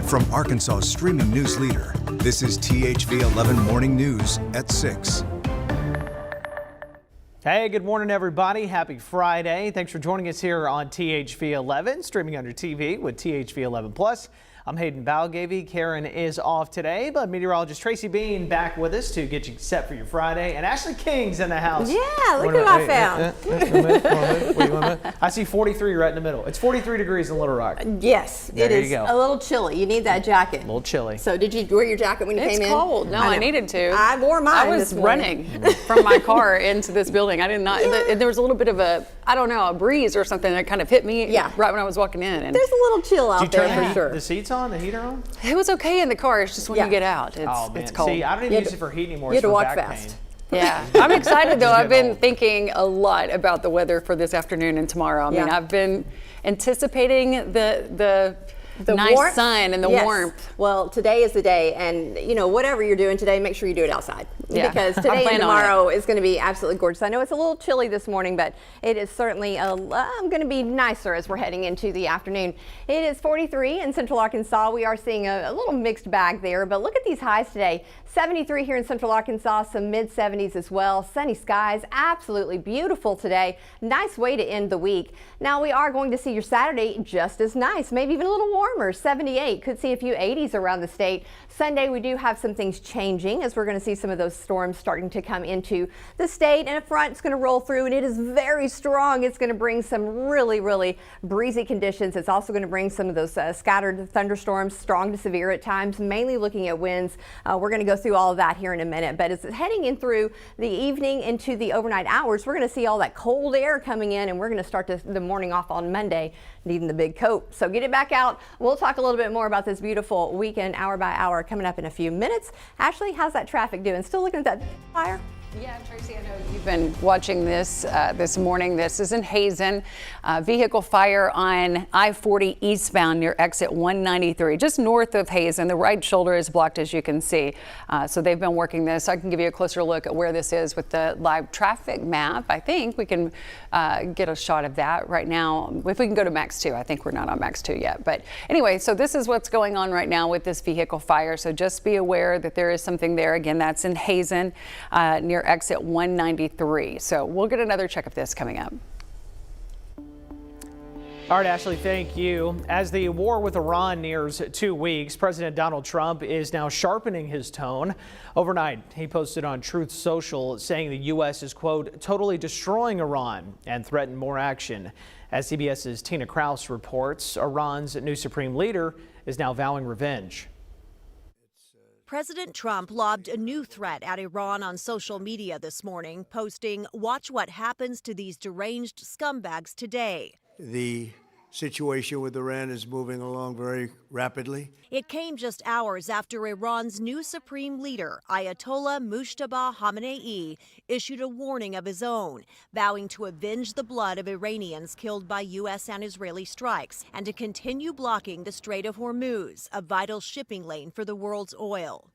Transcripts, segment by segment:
Live from Arkansas's streaming news leader, this is THV 11 Morning News at 6. Hey, good morning, everybody. Happy Friday. Thanks for joining us here on THV 11, streaming on your TV with THV 11 Plus. I'm Hayden Balgavy. Karen is off today, but meteorologist Tracy Bean back with us to get you set for your Friday. And Ashley King's in the house. Yeah, look what I found. I see 43 right in the middle. It's 43 degrees in Little Rock. Yes, it is a little chilly. You need that jacket. A little chilly. So did you wear your jacket when you came in? It's cold. No, I needed to. I wore mine. I was running from my car into this building. I did not. Yeah. There was a little bit of a breeze or something that kind of hit me right when I was walking in. And there's a little chill out there for sure. The seats on, the heater on? It was okay in the car. It's just when you get out, it's cold. See, I don't even use it for heat anymore. You had to walk back fast. Pain. Yeah, I'm excited though. I've been thinking a lot about the weather for this afternoon and tomorrow. I mean, I've been anticipating the nice warmth. sun and the warmth. Well, today is the day, and you know, whatever you're doing today, make sure you do it outside. Yeah. Because today and tomorrow is going to be absolutely gorgeous. I know it's a little chilly this morning, but it is certainly going to be nicer as we're heading into the afternoon. It is 43 in Central Arkansas. We are seeing a little mixed bag there, but look at these highs today. 73 here in Central Arkansas, some mid-70s as well. Sunny skies, absolutely beautiful today. Nice way to end the week. Now we are going to see your Saturday just as nice, maybe even a little warmer, 78. Could see a few 80s around the state. Sunday we do have some things changing as we're going to see some of those storms starting to come into the state, and a front's going to roll through, and it is very strong. It's going to bring some really breezy conditions. It's also going to bring some of those scattered thunderstorms, strong to severe at times, mainly looking at winds. We're going to go through all of that here in a minute, but as it's heading in through the evening into the overnight hours, we're going to see all that cold air coming in, and we're going to start the morning off on Monday needing the big coat. So get it back out. We'll talk a little bit more about this beautiful weekend hour by hour coming up in a few minutes. Ashley, how's that traffic doing? Still looking at that fire? Yeah, Tracy, I know you've been watching this this morning. This is in Hazen. Vehicle fire on I-40 eastbound near exit 193, just north of Hazen. The right shoulder is blocked, as you can see. So they've been working this. I can give you a closer look at where this is with the live traffic map. I think we can get a shot of that right now. If we can go to Max 2, I think we're not on Max 2 yet. But anyway, so this is what's going on right now with this vehicle fire. So just be aware that there is something there. Again, that's in Hazen near exit 193. So we'll get another check of this coming up. All right, Ashley, thank you. As the war with Iran nears 2 weeks, President Donald Trump is now sharpening his tone. Overnight, he posted on Truth Social saying the U.S. is, quote, totally destroying Iran and threatened more action. As CBS's Tina Kraus reports, Iran's new supreme leader is now vowing revenge. President Trump lobbed a new threat at Iran on social media this morning, posting, "Watch what happens to these deranged scumbags today." The situation with Iran is moving along very rapidly. It came just hours after Iran's new supreme leader, Ayatollah Mustafa Khamenei, issued a warning of his own, vowing to avenge the blood of Iranians killed by U.S. and Israeli strikes and to continue blocking the Strait of Hormuz, a vital shipping lane for the world's oil.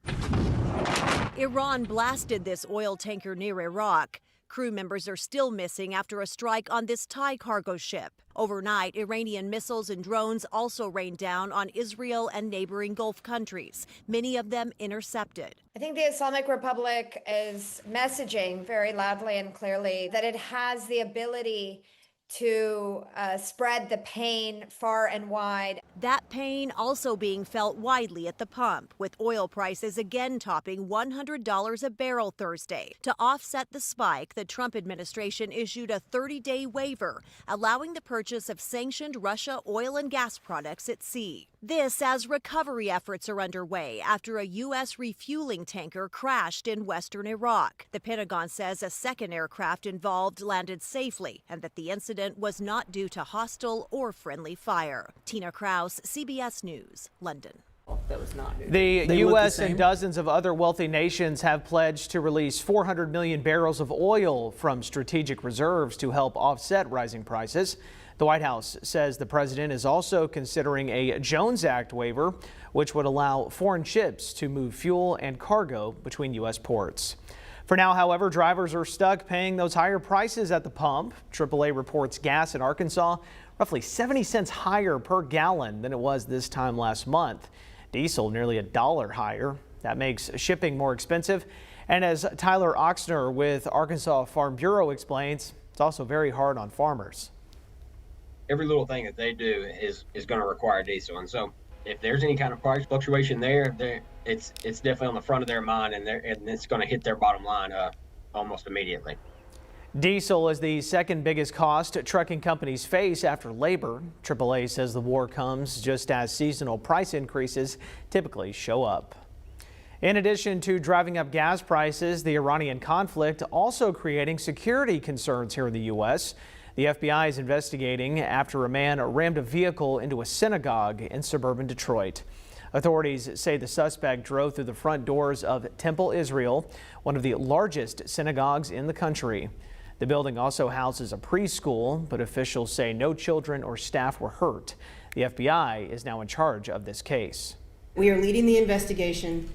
Iran blasted this oil tanker near Iraq. Crew members are still missing after a strike on this Thai cargo ship. Overnight, Iranian missiles and drones also rained down on Israel and neighboring Gulf countries, many of them intercepted. I think the Islamic Republic is messaging very loudly and clearly that it has the ability to spread the pain far and wide. That pain also being felt widely at the pump, with oil prices again topping $100 a barrel Thursday. To offset the spike, the Trump administration issued a 30-day waiver, allowing the purchase of sanctioned Russia oil and gas products at sea. This as recovery efforts are underway after a U.S. refueling tanker crashed in western Iraq. The Pentagon says a second aircraft involved landed safely and that the incident was not due to hostile or friendly fire. Tina Kraus, CBS News, London. The U.S. and dozens of other wealthy nations have pledged to release 400 million barrels of oil from strategic reserves to help offset rising prices. The White House says the president is also considering a Jones Act waiver, which would allow foreign ships to move fuel and cargo between U.S. ports. For now, however, drivers are stuck paying those higher prices at the pump. AAA reports gas in Arkansas roughly 70 cents higher per gallon than it was this time last month. Diesel nearly $1 higher. That makes shipping more expensive. And as Tyler Oxner with Arkansas Farm Bureau explains, it's also very hard on farmers. Every little thing that they do is going to require diesel. And so if there's any kind of price fluctuation there, it's definitely on the front of their mind, and it's going to hit their bottom line almost immediately. Diesel is the second biggest cost trucking companies face after labor. AAA says the war comes just as seasonal price increases typically show up. In addition to driving up gas prices, the Iranian conflict also creating security concerns here in the U.S. The FBI is investigating after a man rammed a vehicle into a synagogue in suburban Detroit. Authorities say the suspect drove through the front doors of Temple Israel, one of the largest synagogues in the country. The building also houses a preschool, but officials say no children or staff were hurt. The FBI is now in charge of this case. We are leading the investigation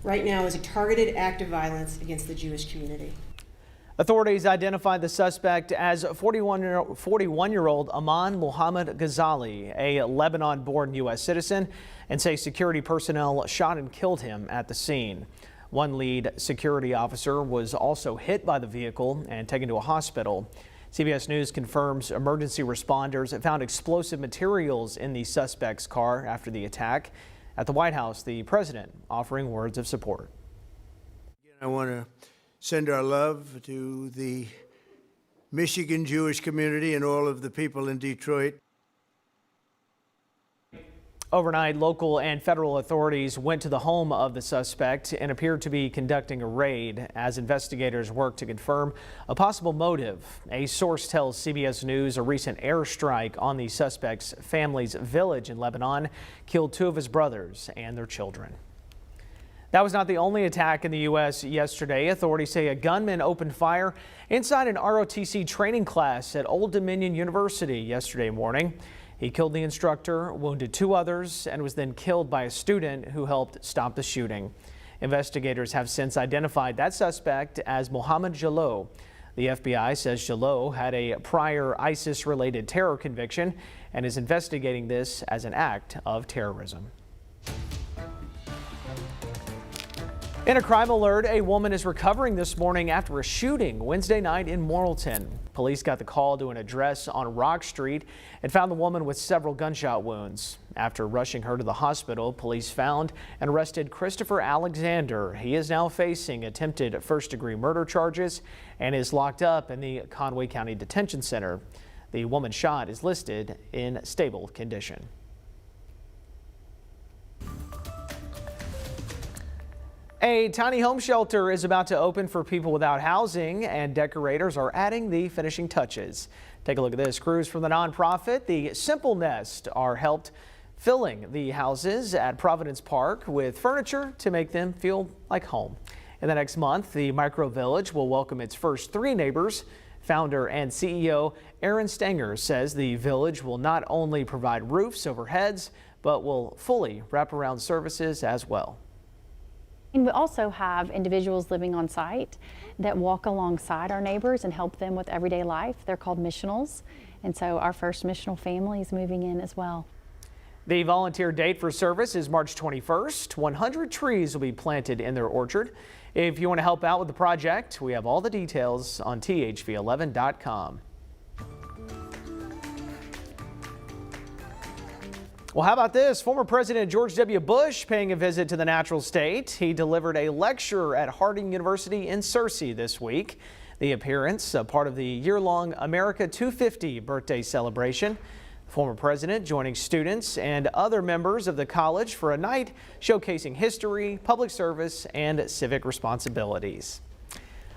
right now as a targeted act of violence against the Jewish community. Authorities identified the suspect as 41-year-old Aman Mohammed Ghazali, a Lebanon-born U.S. citizen, and say security personnel shot and killed him at the scene. One lead security officer was also hit by the vehicle and taken to a hospital. CBS News confirms emergency responders found explosive materials in the suspect's car after the attack. At the White House, the president offering words of support. I want to send our love to the Michigan Jewish community and all of the people in Detroit. Overnight, local and federal authorities went to the home of the suspect and appeared to be conducting a raid as investigators work to confirm a possible motive. A source tells CBS News a recent airstrike on the suspect's family's village in Lebanon killed 2 of his brothers and their children. That was not the only attack in the U.S. yesterday. Authorities say a gunman opened fire inside an ROTC training class at Old Dominion University yesterday morning. He killed the instructor, wounded 2 others, and was then killed by a student who helped stop the shooting. Investigators have since identified that suspect as Mohammed Jalloh. The FBI says Jalloh had a prior ISIS-related terror conviction and is investigating this as an act of terrorism. In a crime alert, a woman is recovering this morning after a shooting Wednesday night in Morrilton. Police got the call to an address on Rock Street and found the woman with several gunshot wounds. After rushing her to the hospital, police found and arrested Christopher Alexander. He is now facing attempted first-degree murder charges and is locked up in the Conway County Detention Center. The woman shot is listed in stable condition. A tiny home shelter is about to open for people without housing, and decorators are adding the finishing touches. Take a look at this. Crews from the nonprofit The Simple Nest are helped filling the houses at Providence Park with furniture to make them feel like home. In the next month, the micro village will welcome its first 3 neighbors. Founder and CEO Aaron Stenger says the village will not only provide roofs over heads, but will fully wrap around services as well. And we also have individuals living on site that walk alongside our neighbors and help them with everyday life. They're called missionals. And so our first missional family is moving in as well. The volunteer date for service is March 21st. 100 trees will be planted in their orchard. If you want to help out with the project, we have all the details on thv11.com. Well, how about this? Former President George W. Bush paying a visit to the natural state. He delivered a lecture at Harding University in Searcy this week. The appearance, a part of the year-long America 250 birthday celebration. Former president joining students and other members of the college for a night showcasing history, public service, and civic responsibilities.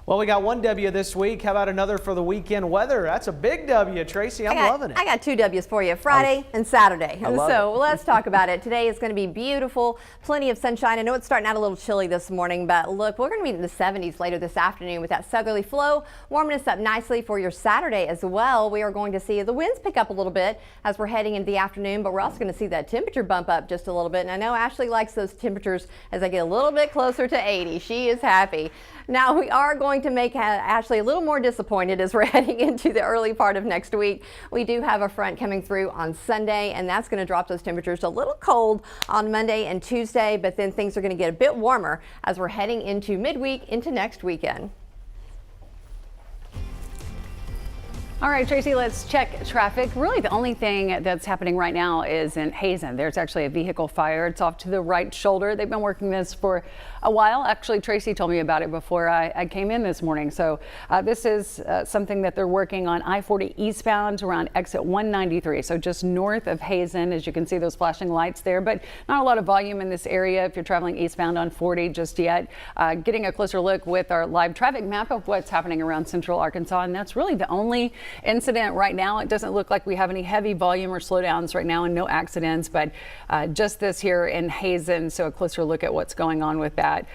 Well, we got 1 W this week. How about another for the weekend weather? That's a big W, Tracy. I'm loving it. I got 2 W's for you, Friday and Saturday. So it. Let's talk about it. Today is going to be beautiful, plenty of sunshine. I know it's starting out a little chilly this morning, but look, we're going to be in the 70s later this afternoon with that southerly flow, warming us up nicely for your Saturday as well. We are going to see the winds pick up a little bit as we're heading into the afternoon, but we're also going to see that temperature bump up just a little bit. And I know Ashley likes those temperatures as I get a little bit closer to 80. She is happy. Now, we are going to make Ashley a little more disappointed as we're heading into the early part of next week. We do have a front coming through on Sunday, and that's going to drop those temperatures a little cold on Monday and Tuesday, but then things are going to get a bit warmer as we're heading into midweek into next weekend. All right, Tracy, let's check traffic. Really, the only thing that's happening right now is in Hazen. There's actually a vehicle fire. It's off to the right shoulder. They've been working this for a while. Actually, Tracy told me about it before I came in this morning. So this is something that they're working on I-40 eastbound around exit 193. So just north of Hazen, as you can see those flashing lights there, but not a lot of volume in this area if you're traveling eastbound on 40 just yet. Getting a closer look with our live traffic map of what's happening around central Arkansas. And that's really the only incident right now. It doesn't look like we have any heavy volume or slowdowns right now and no accidents, but just this here in Hazen. So a closer look at what's going on with that.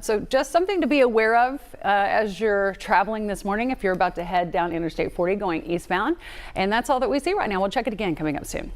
So just something to be aware of as you're traveling this morning if you're about to head down Interstate 40 going eastbound. And that's all that we see right now. We'll check it again coming up soon.